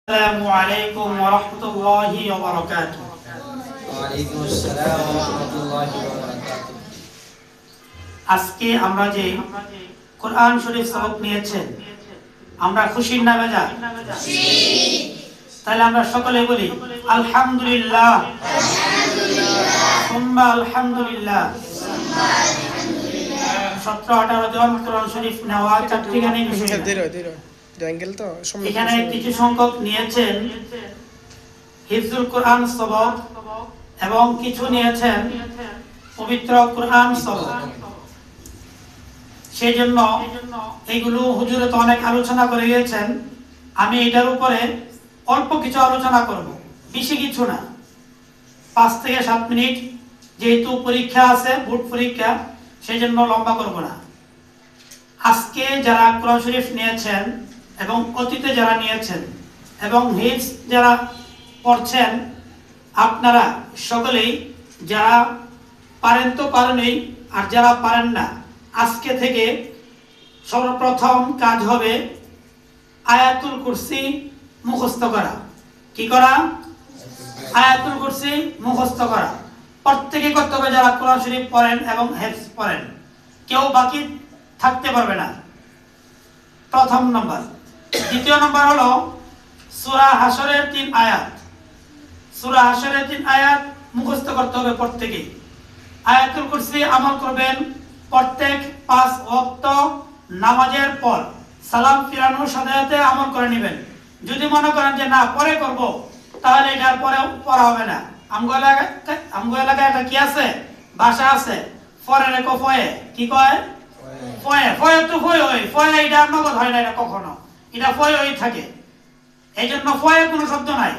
আসসালামু আলাইকুম ওয়া রাহমাতুল্লাহি ওয়া বারাকাতুহু। ওয়া আলাইকুম আসসালাম ওয়া রাহমাতুল্লাহি ওয়া বারাকাতুহু। আজকে আমরা যে কোরআন শরীফ সবক নিয়েছেন, আমরা খুশি না বেজার? খুশি। তাহলে আমরা সকলে বলি আলহামদুলিল্লাহ, সুম্মা আলহামদুলিল্লাহ। 17-18 জন কোরআন শরীফ নেওয়া চারটিখানি বিষয়। এখানে কিছু সংখ্যক নিয়েছেন হিফজুল কোরআন সবক এবং কিছু নিয়েছেন পবিত্র কোরআন সবক। সেই জন্য এইগুলো হুজুরে তো অনেক আলোচনা করে গিয়েছেন, আমি এটার উপরে অল্প কিছু আলোচনা করব, বেশি কিছু না। 5 থেকে 7 মিনিট, যেহেতু পরীক্ষা আছে, বোর্ড পরীক্ষা, সেই জন্য লম্বা করব না। আজকে যারা কোরআন শরীফ নিয়েছেন এবং অতীতে যারা নিয়েছেন এবং হিফজ যারা পড়ছেন, আপনারা সকলেই যারা পারেন তো পারেনই, আর যারা পারেন না, আজকে থেকে সর্বপ্রথম কাজ হবে আয়াতুল কুরসি মুখস্থ করা। কি করা? আয়াতুল কুরসি মুখস্থ করা প্রত্যেকে করতে হবে, যারা কোরআন শরীফ পড়েন এবং হিফজ পড়েন, কেউ বাকি থাকতে পারবে না। প্রথম নম্বর। দ্বিতীয় নম্বর হলো সূরা হাশরের 3 আয়াত। সূরা হাশরের 3 আয়াত মুখস্থ করতে হবে প্রত্যেকে। আয়াতুল কুরসি আমল করবেন প্রত্যেক 5 ওয়াক্ত নামাজের পর সালাম ফিরানোর সাথে আমল করে নেবেন। যদি মনে করেন যে না পরে করব, তাহলে এটার পরে পড়া হবে না। আমগো এলাকায় একটা কি আছে, ভাষা আছে, পরে রেখো ফয়ে। কি কয়? ফয়ে। ফয়ে তো ফয়ে হয়, ফয়ে এটা নগদ হয় না, এটা কখনো, এটা ফয়ে হয়ে থাকে। এই জন্য ফয়ে কোনো শব্দ নাই,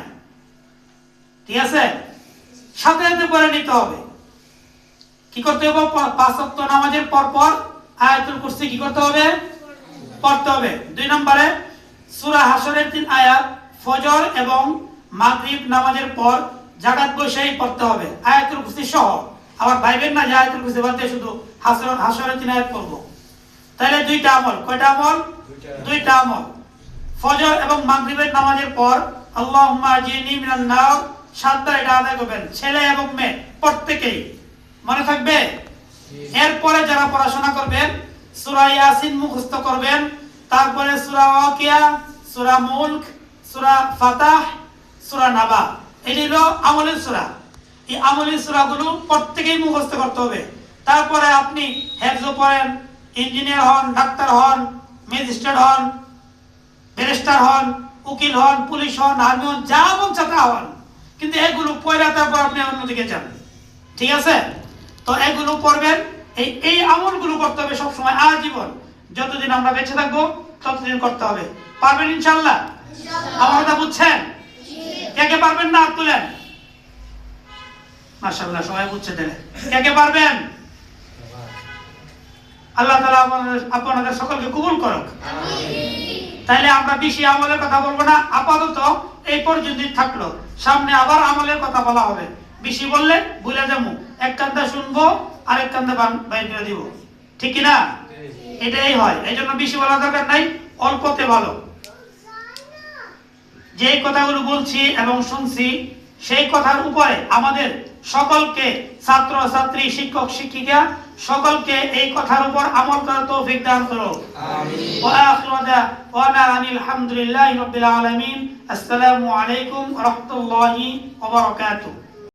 ঠিক আছে? সাথে সাথে পড়ে নিতে হবে। কি করতে হবে? 5 ওয়াক্ত নামাজের পর পর আয়াতুল কুরসি কি করতে হবে? পড়তে হবে। 2 নম্বরে সূরা হাশরের 3 আয়াত ফজর এবং মাগরিব নামাজের পর জাকাত বসেই পড়তে হবে, আয়াতুল কুরসি সহ। আবার ভাইবেন না যে আয়াতুল কুরসি বলতে শুধু হাশরের 3 আয়াত পড়ব। তাহলে 2টা আমল। কয়টা আমল? 2টা আমল। ফজর এবং মাগরিবের নামাজের পর আল্লাহুম্মা আজিনি মিনান নার 7 বার এটা আদায় করবেন, ছেলে এবং মেয়ে প্রত্যেকেই। মনে থাকবে? এরপরে যারা পড়াশোনা করবেন সূরা ইয়াসিন মুখস্থ করবেন, তারপরে সূরা ওয়াকিয়া, সূরা মুলক, সূরা ফাতাহ, সূরা নাবা। এটি হলো আমলের সূরা। এই আমলের সূরাগুলো প্রত্যেকেই মুখস্থ করতে হবে। তারপরে আপনি হিফজ পড়েন, ইঞ্জিনিয়ার হন, ডাক্তার হন, ম্যাজিস্ট্রেট হন, ব্যারিস্টার হন, উকিল হন, পুলিশ হন, আর্মি হন, যা মন চায় তা হন, কিন্তু এগুলো পড়ে তারপর আপনি অন্যদিকে যান, ঠিক আছে? তো এগুলো পড়বেন, এই আমলগুলো করতে হবে সবসময়, আজীবন, যতদিন আমরা বেঁচে থাকবো ততদিন করতে হবে। পারবেন ইনশাআল্লাহ? আমার কথা বুঝছেন? কে কে পারবেন না হাত তুলেন। মাশাআল্লাহ, সবাই বুঝছে। দিলে কে কে পারবেন? আল্লাহ তাআলা আপনাদের সকলকে কবুল করুক। তাইলে আমরা বেশি আমলের কথা বলবো না, আপাতত এই পর্যন্তই থাকলো। সামনে আবার আমলের কথা বলা হবে, বেশি বললে ভুলে যাবো। এক কান্দা শুনবো, আরেক কান্দা বাইর করে দিব, ঠিক কিনা? এটাই হয়। এই জন্য বেশি বলা দরকার নাই, অল্পতে ভালো। যে কথাগুলো বলছি এবং শুনছি, সেই কথার উপরে আমাদের সকলকে, ছাত্র ছাত্রী, শিক্ষক শিক্ষিকা সকলকে এই কথার উপর আমল করার তৌফিক দান করো। আমিন। ওয়া আখিরু দাওয়ানা আলহামদুলিল্লাহি রাব্বিল আলামিন। আসসালামু আলাইকুম ওয়া রাহমাতুল্লাহি ওয়া বারাকাতুহু।